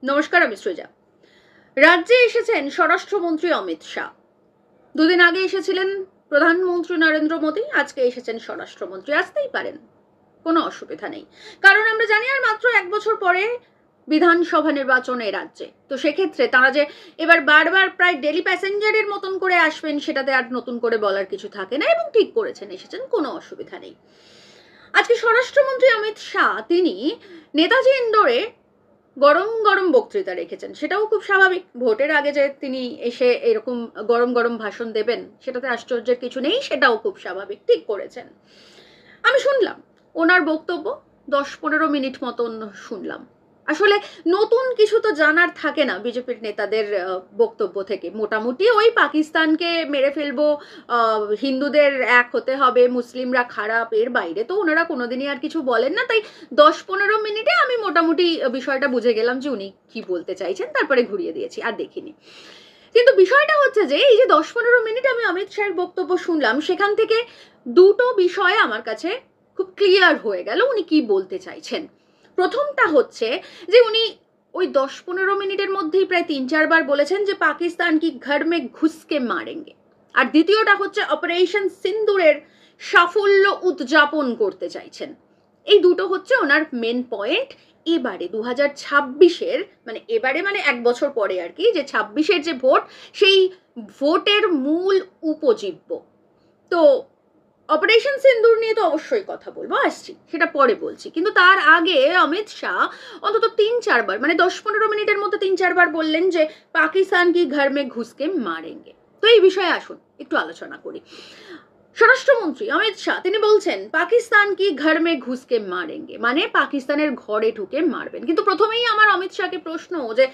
নমস্কার, আমি সৃজা। রাজ্যে এসেছেন স্বরাষ্ট্রমন্ত্রী অমিত শাহ। দুদিন আগে এসেছিলেন প্রধানমন্ত্রী নরেন্দ্র মোদী, আজকে এসেছেন স্বরাষ্ট্রমন্ত্রী। আসতেই পারেন, কোনো অসুবিধা নেই, কারণ আমরা জানি আর মাত্র 1 বছর পরে বিধানসভা নির্বাচন এই রাজ্যে। তো সেক্ষেত্রে তারা যে এবার বারবার প্রায় ডেলি প্যাসেঞ্জারের মতন করে আসবেন, সেটাতে আর নতুন করে বলার কিছু থাকে না, এবং ঠিক করেছেন, এসেছেন, কোনো অসুবিধা নেই। আজকে স্বরাষ্ট্রমন্ত্রী অমিত শাহ তিনি নেতাজি ইন্ডোরে গরম গরম বক্তৃতা রেখেছেন, সেটাও খুব স্বাভাবিক। ভোটের আগে যে তিনি এসে এরকম গরম গরম ভাষণ দেবেন, সেটাতে আশ্চর্যের কিছু নেই, সেটাও খুব স্বাভাবিক, ঠিক করেছেন। আমি শুনলাম ওনার বক্তব্য, 10-15 মিনিট মতন শুনলাম। আসলে নতুন কিছু তো জানার থাকে না বিজেপির নেতাদের বক্তব্য থেকে। মোটামুটি ওই পাকিস্তানকে মেরে ফেলবো, হিন্দুদের এক হতে হবে, মুসলিমরা খারাপ, এর বাইরে তো ওনারা কোনোদিনই আর কিছু বলেন না। তাই 10-15 মিনিটে আমি মোটামুটি বিষয়টা বুঝে গেলাম যে উনি কি বলতে চাইছেন, তারপরে ঘুরিয়ে দিয়েছি, আর দেখিনি। কিন্তু বিষয়টা হচ্ছে যে এই যে 10-15 মিনিট আমি অমিত শাহের বক্তব্য শুনলাম, সেখান থেকে দুটো বিষয় আমার কাছে খুব ক্লিয়ার হয়ে গেল উনি কি বলতে চাইছেন। প্রথমটা হচ্ছে যে উনি ওই 10-15 মিনিটের মধ্যেই প্রায় 3-4 বার বলেছেন যে পাকিস্তান কি ঘর মে ঘুসকে মারেঙ্গে। আর দ্বিতীয়টা হচ্ছে অপারেশন সিন্দুরের সাফল্য উদযাপন করতে চাইছেন। এই দুটো হচ্ছে ওনার মেন পয়েন্ট। এবারে 2026-এর মানে এবারে মানে 1 বছর পরে আর কি, যে 26-এর যে ভোট, সেই ভোটের মূল উপজীব্য। তো অপারেশন সিন্দুর নিয়ে তো অবশ্যই কথা বলবো, আসছি, সেটা পরে বলছি। কিন্তু তার আগে অমিত শাহ অন্তত 3-4 বার, মানে 10-15 মিনিটের মধ্যে 3-4 বার বললেন যে পাকিস্তান কি ঘর মে ঘুসকে মারেঙ্গে। তো এই বিষয়ে আসুন একটু আলোচনা করি। স্বরাষ্ট্রমন্ত্রী অমিত শাহ তিনি বলছেন পাকিস্তান কি ঘর মে ঘুসকে মারেঙ্গে, মানে পাকিস্তানের ঘরে ঢুকে মারবেন। কিন্তু প্রথমেই আমার অমিত শাহকে প্রশ্ন যে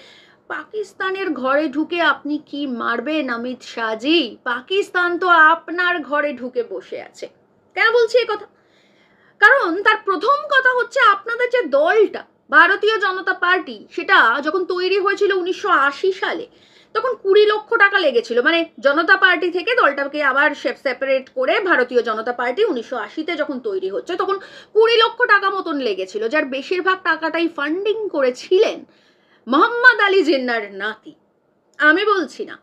পাকিস্তানের ঘরে ঢুকে আপনি কি মারবেন অমিত শাহজি? পাকিস্তান তো আপনার ঘরে ঢুকে বসে আছে। কেন বলছি এই কথা? কারণ তার প্রথম কথা হচ্ছে আপনাদের যে দলটা ভারতীয় জনতা পার্টি, সেটা যখন তৈরি হয়েছিল 1980 সালে, তখন 20 লক্ষ টাকা লেগেছিল। মানে জনতা পার্টি থেকে দলটাকে আবার সেপারেট করে ভারতীয় জনতা পার্টি 1980-তে যখন তৈরি হচ্ছে, তখন 20 লক্ষ টাকা মতন লেগেছিল, যার বেশিরভাগ টাকাটাই ফান্ডিং করেছিলেন মোহাম্মদ আলী জিন্নার নাতি। আমি বলছি না,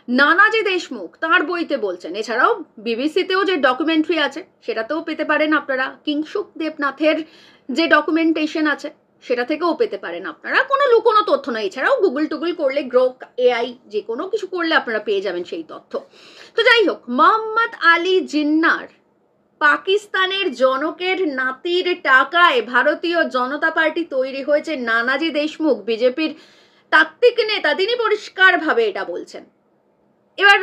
নানাজি দেশমুখ তাঁর বইতে বলছেন। এছাড়াও বিবিসিতেও যে ডকুমেন্টারি আছে সেটাতেও পেতে পারেন আপনারা। কিংসুক দেবনাথের যে ডকুমেন্টেশন আছে সেটা থেকেও পেতে পারেন আপনারা, কোনো লুকোনো তথ্য নয়। এছাড়াও গুগল টুগল করলে, গ্রোক, এআই যে কোনো কিছু করলে আপনারা পেয়ে যাবেন সেই তথ্য। তো যাই হোক, মোহাম্মদ আলী জিন্নার পাকিস্তানের জনকের নাতির টাকায় ভারতীয় জনতা পার্টি তৈরি হয়েছে। নানাজি দেশমুখ বিজেপির তাত্ত্বিক নেতা, তিনি পরিষ্কারভাবে এটা বলছেন। এবার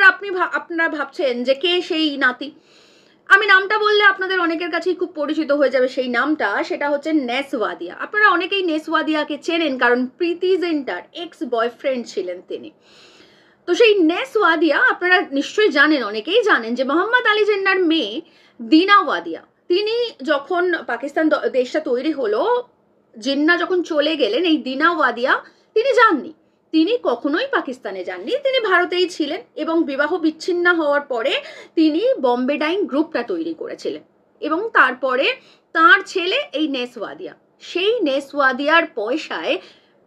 আপনারা ভাবছেন যে কে সেই নাতি। আমি নামটা বললে আপনাদের অনেকের কাছেই খুব পরিচিত হয়ে যাবে সেই নামটা, সেটা হচ্ছে নেস ওয়াদিয়া। আপনারা অনেকেই নেস ওয়াদিয়াকে চেনেন, কারণ প্রীতি জিন্টার এক্স বয়ফ্রেন্ড ছিলেন তিনি। তো সেই নেস ওয়াদিয়া আপনারা নিশ্চয়ই জানেন, অনেকেই জানেন যে মোহাম্মদ আলী জিন্নার মেয়ে দিনা ওয়াদিয়া, তিনি যখন পাকিস্তান দেশটা তৈরি হলো, জিন্না যখন চলে গেলেন, এই দিনা ওয়াদিয়া তিনি যাননি, তিনি কখনোই পাকিস্তানে যাননি, তিনি ভারতেই ছিলেন। এবং বিবাহ বিচ্ছিন্ন হওয়ার পরে তিনি বম্বে ডাইং গ্রুপটা তৈরি করেছিলেন, এবং তারপরে তার ছেলে এই নেস ওয়াদিয়া, সেই নেস ওয়াদিয়ার পয়সায়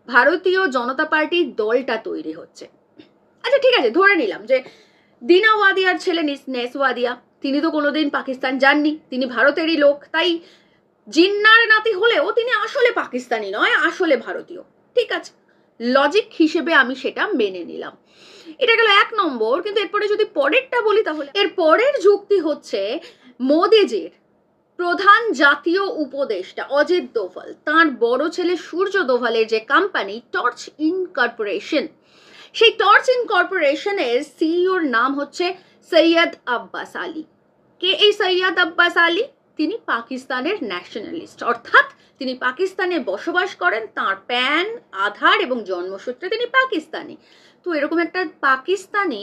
ভারতীয় জনতা পার্টির দলটা তৈরি হচ্ছে। আচ্ছা ঠিক আছে, ধরে নিলাম যে দিনা ওয়াদিয়ার ছেলে নেস ওয়াদিয়া, তিনি তো কোনোদিন পাকিস্তান যাননি, তিনি ভারতেরই লোক, তাই জিন্নার নাতি হলেও তিনি আসলে পাকিস্তানি নয়, আসলে ভারতীয়। ঠিক আছে, লজিক হিসেবে আমি সেটা মেনে নিলাম। এটা গেল 1 নম্বর। কিন্তু এরপরে যদি পরেরটা বলি, তাহলে এর পরের যুক্তি হচ্ছে মোদিজির প্রধান জাতীয় উপদেষ্টা অজিত দোভাল, তার বড় ছেলে সূর্য দোভালের যে কোম্পানি টর্চ ইনকর্পোরেশন, সেই টর্চ ইনকর্পোরেশনের সিইওর নাম হচ্ছে সৈয়দ আব্বাস আলী। কে এই সৈয়দ আব্বাস আলী? তিনি পাকিস্তানের ন্যাশনালিস্ট, অর্থাৎ তিনি পাকিস্তানে বসবাস করেন, তার প্যান, আধার এবং জন্মসূত্রে তিনি পাকিস্তানি। তো এরকম একটা পাকিস্তানি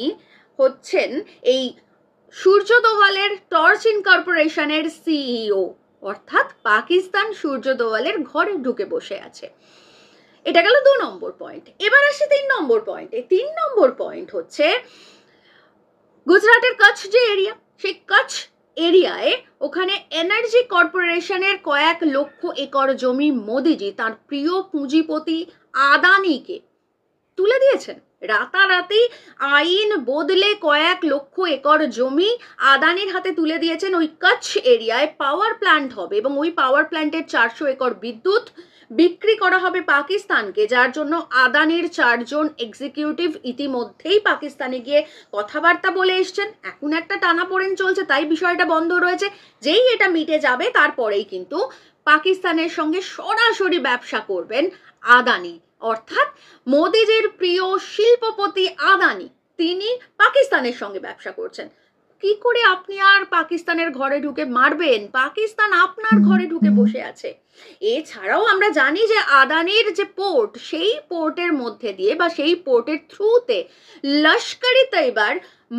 হচ্ছেন এই সূর্য দোভালের টর্চ ইনকর্পোরেশনের সিইও, অর্থাৎ পাকিস্তান সূর্য দোভালের ঘরে ঢুকে বসে আছে। এটা গেল 2 নম্বর পয়েন্ট। এবার আসি 3 নম্বর পয়েন্টে। 3 নম্বর পয়েন্ট হচ্ছে গুজরাটের কচ্ছ যে এরিয়া, সেই কচ্ছ এরিয়ায় ওখানে এনার্জি কর্পোরেশনের কয়েক লক্ষ একর জমি মোদিজি তার প্রিয় পুঁজিপতি আদানিকে তুলে দিয়েছেন। রাতারাতি আইন বদলে কয়েক লক্ষ একর জমি আদানির হাতে তুলে দিয়েছেন। ওই কচ্ছ এরিয়ায় পাওয়ার প্ল্যান্ট হবে এবং ওই পাওয়ার প্ল্যান্টের 400 একর বিদ্যুৎ বিক্রি করা হবে পাকিস্তানকে, যার জন্য আদানির 4 জন এক্সিকিউটিভ ইতিমধ্যেই পাকিস্তানে গিয়ে কথাবার্তা বলে এসছেন। এখন একটা টানাপোড়েন চলছে, তাই বিষয়টা বন্ধ রয়েছে। যেই এটা মিটে যাবে তারপরেই কিন্তু পাকিস্তানের সঙ্গে সরাসরি ব্যবসা করবেন আদানি, অর্থাৎ মোদিজির প্রিয় শিল্পপতি আদানি তিনি পাকিস্তানের সঙ্গে ব্যবসা করছেন। কি করে আপনি আর পাকিস্তানের ঘরে ঢুকে মারবেন? পাকিস্তান আপনার ঘরে ঢুকে বসে আছে। এছাড়াও আমরা জানি যে আদানির যে পোর্ট, সেই পোর্টের মধ্যে দিয়ে বা সেই পোর্টের থ্রুতে লস্করি তৈবার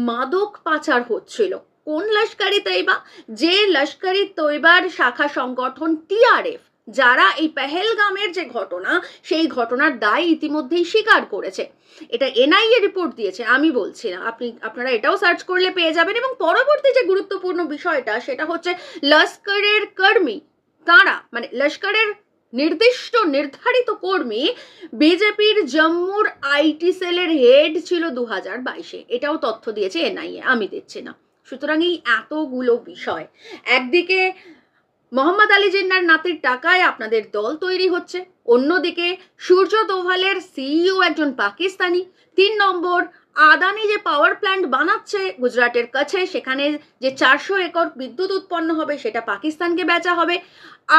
মাদক পাচার হচ্ছিল। কোন লস্করি তৈবা? যে লস্করি তৈবার শাখা সংগঠন টিআরএফ, যারা এই পেহেলগামের যে ঘটনা, সেই ঘটনার দায় ইতিমধ্যেই স্বীকার করেছে। এটা এনআইএ রিপোর্ট দিয়েছে, আমি বলছি না, আপনারা এটাও সার্চ করলে পেয়ে যাবেন। এবং পরবর্তী যে গুরুত্বপূর্ণ বিষয়টা সেটা হচ্ছে লস্করের কর্মী, তারা মানে লস্করের নির্ধারিত কর্মী বিজেপির জম্মুর আইটি সেলের হেড ছিল 2022-এ। এটাও তথ্য দিয়েছে এনআইএ, আমি দিচ্ছি না। সুতরাং এই এতগুলো বিষয়, একদিকে মোহাম্মদ আলী জিন্নার নাতির টাকায় আপনাদের দল তৈরি হচ্ছে, অন্যদিকে সূর্য দোভালের সিইও একজন পাকিস্তানি, 3 নম্বর আদানি যে পাওয়ার প্ল্যান্ট বানাচ্ছে গুজরাটের কাছে, সেখানে যে 400 একর বিদ্যুৎ উৎপন্ন হবে সেটা পাকিস্তানকে বেচা হবে,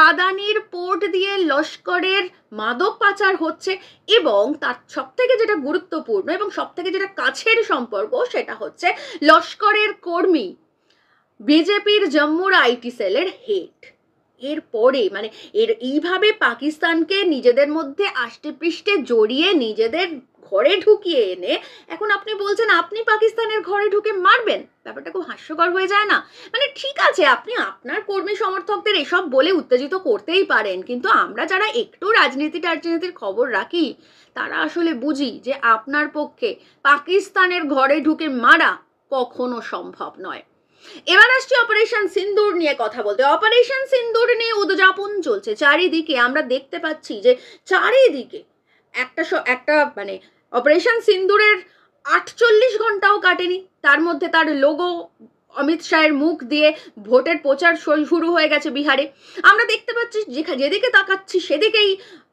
আদানির পোর্ট দিয়ে লস্করের মাদক পাচার হচ্ছে, এবং তার সব থেকে যেটা গুরুত্বপূর্ণ এবং সব থেকে যেটা কাছের সম্পর্ক সেটা হচ্ছে লস্করের কর্মী বিজেপির জম্মুর আইটি সেলের হেড। এরপরে মানে এইভাবে পাকিস্তানকে নিজেদের মধ্যে আষ্টে পৃষ্ঠে জড়িয়ে নিজেদের ঘরে ঢুকিয়ে এনে এখন আপনি বলছেন আপনি পাকিস্তানের ঘরে ঢুকে মারবেন। ব্যাপারটা খুব হাস্যকর হয়ে যায় না? মানে ঠিক আছে, আপনি আপনার কর্মী সমর্থকদের এসব বলে উত্তেজিত করতেই পারেন, কিন্তু আমরা যারা একটু রাজনীতির খবর রাখি তারা আসলে বুঝি যে আপনার পক্ষে পাকিস্তানের ঘরে ঢুকে মারা কখনো সম্ভব নয়। এবার আসছি অপারেশন সিন্দুর নিয়ে কথা বলতে। অপারেশন সিন্দুর নিয়ে উদযাপন চলছে চারিদিকে। আমরা দেখতে পাচ্ছি যে চারিদিকে একটা মানে অপারেশন সিন্দুরের 48 ঘন্টাও কাটেনি, তার মধ্যে তার লোগো অমিত শাহের মুখ দিয়ে ভোটের প্রচার শুরু হয়ে গেছে বিহারে। আমরা দেখতে পাচ্ছি যেদিকে তাকাচ্ছি সেদিকেই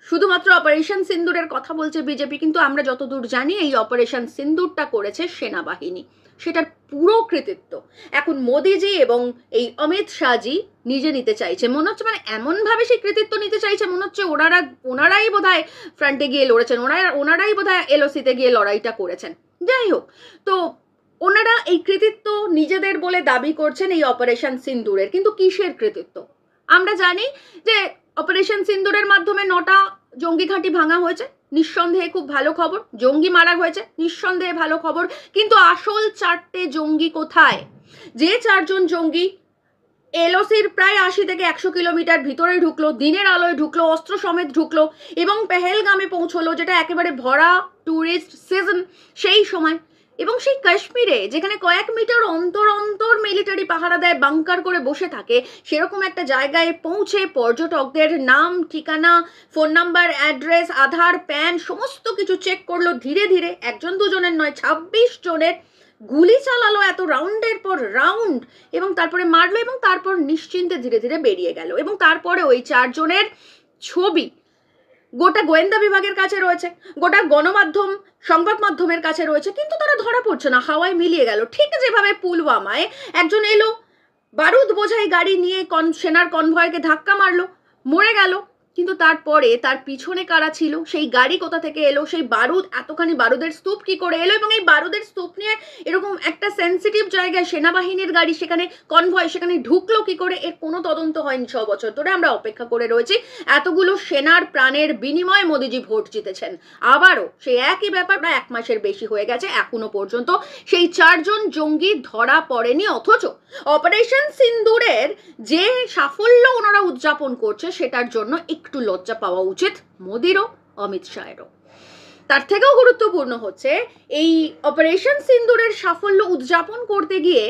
শুধুমাত্র অপারেশন সিন্দুরের কথা বলছে বিজেপি, কিন্তু আমরা যতদূর জানি এই অপারেশন সিন্দুরটা করেছে সেনাবাহিনী। সেটার পুরো কৃতিত্ব এখন মোদিজি এবং এই অমিত শাহজি নিজে নিতে চাইছে। মনে হচ্ছে মানে এমনভাবে সেই কৃতিত্ব নিতে চাইছে মনে হচ্ছে ওনারাই বোধহয় ফ্রন্টে গিয়ে লড়েছেন, ওনারাই বোধহয় এলওসিতে গিয়ে লড়াইটা করেছেন। যাই হোক, তো ওনারা এই কৃতিত্ব নিজেদের বলে দাবি করছেন এই অপারেশন সিন্দুরের। কিন্তু কিসের কৃতিত্ব? আমরা জানি যে অপারেশন সিন্দুরের মাধ্যমে 9টা জঙ্গি ঘাঁটি ভাঙা হয়েছে, নিঃসন্দেহে খুব ভালো খবর। জঙ্গি মারা হয়েছে, নিঃসন্দেহে ভালো খবর। কিন্তু আসল 4টে জঙ্গি কোথায়? যে 4 জন জঙ্গি এলওসির প্রায় 80 থেকে 100 কিলোমিটার ভিতরে ঢুকলো, দিনের আলোয় ঢুকলো, অস্ত্র সমেত ঢুকলো এবং পেহেলগামে পৌঁছলো, যেটা একেবারে ভরা ট্যুরিস্ট সিজন সেই সময়, এবং সেই কাশ্মীরে যেখানে কয়েক মিটার অন্তর অন্তর মিলিটারি পাহারা দেয়, বাংকার করে বসে থাকে, সেরকম একটা জায়গায় পৌঁছে পর্যটকদের নাম, ঠিকানা, ফোন নাম্বার, অ্যাড্রেস, আধার, প্যান সমস্ত কিছু চেক করলো ধীরে ধীরে। 1 2 জনের নয়, 26 জনের গুলি চালালো, এত রাউন্ডের পর রাউন্ড, এবং তারপরে মারলো এবং তারপর নিশ্চিন্তে ধীরে ধীরে বেরিয়ে গেল। এবং তারপরে ওই 4 জনের ছবি গোটা গোয়েন্দা বিভাগের কাছে রয়েছে, গোটা গণমাধ্যম সংবাদ মাধ্যমের কাছে রয়েছে, কিন্তু তারা ধরা পড়ছে না, হাওয়ায় মিলিয়ে গেল। ঠিক যেভাবে পুলওয়ামায় একজন এলো, বারুদ বোঝাই গাড়ি নিয়ে সেনার কনভয়কে ধাক্কা মারলো, মরে গেল, কিন্তু তারপরে তার পিছনে কারা ছিল, সেই গাড়ি কোথা থেকে এলো, সেই বারুদ, এতখানি বারুদের স্তূপ কি করে এলো, এবং এই বারুদের স্তূপ নিয়ে এরকম একটা সেন্সিটিভ জায়গায় সেনাবাহিনীর গাড়ি, সেখানে কনভয়, সেখানে ঢুকলো কি করে, এর কোনো তদন্ত হয়নি। 6 বছর ধরে আমরা অপেক্ষা করে রয়েছি। এতগুলো সেনার প্রাণের বিনিময়ে মোদিজি ভোট জিতেছেন, আবারও সেই একই ব্যাপার। 1 মাসের বেশি হয়ে গেছে, এখনো পর্যন্ত সেই 4 জন জঙ্গি ধরা পড়েনি। অথচ অপারেশন সিন্দুরের যে সাফল্য ওনারা উদযাপন করছে সেটার জন্য একটু লজ্জা পাওয়া উচিত মোদিরও, অমিত শাহেরও। তার থেকেও গুরুত্বপূর্ণ হচ্ছে এই অপারেশন সিন্দুরের সাফল্য উদযাপন করতে গিয়ে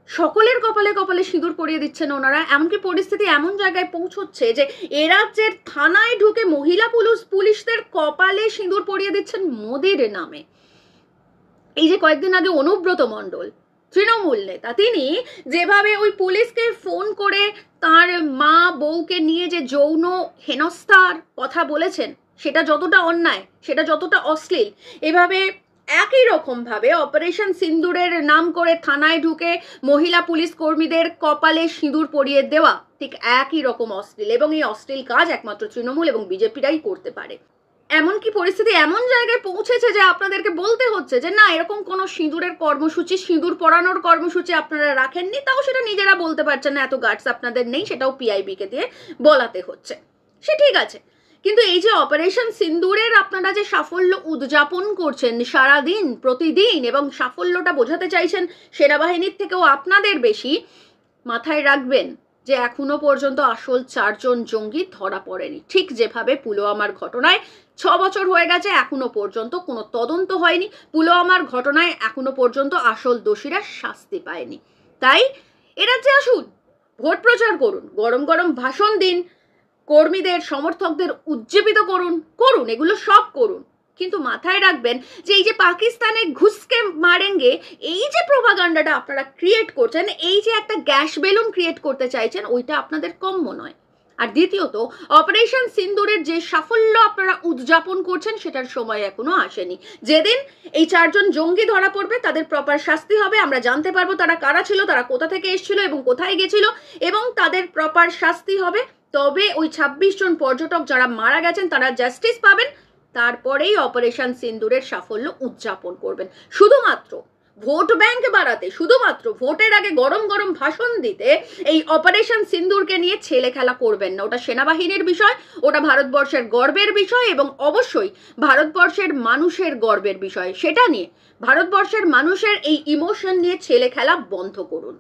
সকলের কপালে কপালে সিঁদুর পরিয়ে দিচ্ছেন ওনারা। এমনকি পরিস্থিতি এমন জায়গায় পৌঁছচ্ছে যে এ রাজ্যের থানায় ঢুকে মহিলা পুলিশদের কপালে সিঁদুর পরিয়ে দিচ্ছেন মোদির নামে। এই যে কয়েকদিন আগে অনুব্রত মণ্ডল, তৃণমূল নেতা, তিনি যেভাবে ওই পুলিশকে ফোন করে তার মা বউকে নিয়ে যে যৌন হেনস্থার কথা বলেছেন, সেটা যতটা অন্যায়, সেটা যতটা অশ্লীল, এভাবে একই রকমভাবে অপারেশন সিন্দুরের নাম করে থানায় ঢুকে মহিলা পুলিশ কর্মীদের কপালে সিঁদুর পরিয়ে দেওয়া ঠিক একই রকম অশ্লীল, এবং এই অশ্লীল কাজ একমাত্র তৃণমূল এবং বিজেপিরাই করতে পারে। এমনকি পরিস্থিতি এমন জায়গায় পৌঁছেছে যে আপনাদেরকে বলতে হচ্ছে যে না, এরকম কোনো সিঁদুরের কর্মসূচি, সিঁদুর পরানোর কর্মসূচি আপনারা রাখেননি, তাও সেটা নিজেরা বলতে পারছেন না, এত গার্ডস আপনাদের নেই, সেটাও পিআইবিকে দিয়ে বলাতে হচ্ছে। সে ঠিক আছে, কিন্তু এই যে অপারেশন সিন্দুরের আপনারা যে সাফল্য উদযাপন করছেন সারাদিন প্রতিদিন, এবং সাফল্যটা বোঝাতে চাইছেন সেনাবাহিনীর থেকেও আপনাদের বেশি, মাথায় রাখবেন যে এখনো পর্যন্ত আসল 4 জন জঙ্গি ধরা পড়েনি। ঠিক যেভাবে পুলওয়ামার ঘটনায় 6 বছর হয়ে গেছে, এখনো পর্যন্ত কোনো তদন্ত হয়নি। পুলওয়ামার ঘটনায় এখনো পর্যন্ত আসল দোষীরা শাস্তি পায়নি। তাই এরা যে আসুন, ভোট প্রচার করুন, গরম গরম ভাষণ দিন, কর্মীদের সমর্থকদের উজ্জীবিত করুন, এগুলো সব করুন, কিন্তু মাথায় রাখবেন যে এই যে পাকিস্তানে ঘুষকে মারেঙ্গে, এই যে প্রোপাগান্ডাটা আপনারা ক্রিয়েট করছেন, এই যে একটা গ্যাস বেলুন ক্রিয়েট করতে চাইছেন, ওইটা আপনাদের কম্য নয়। আর দ্বিতীয়ত, অপারেশন সিন্দুরের যে সাফল্য আপনারা উদযাপন করছেন, সেটার সময় এখনো আসেনি। যেদিন এই 4 জন জঙ্গি ধরা পড়বে, তাদের প্রপার শাস্তি হবে, আমরা জানতে পারবো তারা কারা ছিল, তারা কোথা থেকে এসেছিল এবং কোথায় গেছিল, এবং তাদের প্রপার শাস্তি হবে, তবে ওই 26 জন পর্যটক যারা মারা গেছেন তারা জাস্টিস পাবেন। তারপরেই অপারেশন সিন্দুরের সাফল্য উদযাপন করবেন। শুধুমাত্র ভোট ব্যাংক বাড়াতে, শুধুমাত্র ভোটের আগে গরম গরম ভাষণ দিতে এই অপারেশন সিন্দুরকে নিয়ে ছেলে খেলা করবেন না। ওটা সেনাবাহিনীর বিষয়, ওটা ভারতবর্ষের গর্বের বিষয়, এবং অবশ্যই ভারতবর্ষের মানুষের গর্বের বিষয়। সেটা নিয়ে, ভারতবর্ষের মানুষের এই ইমোশন নিয়ে ছেলে খেলা বন্ধ করুন।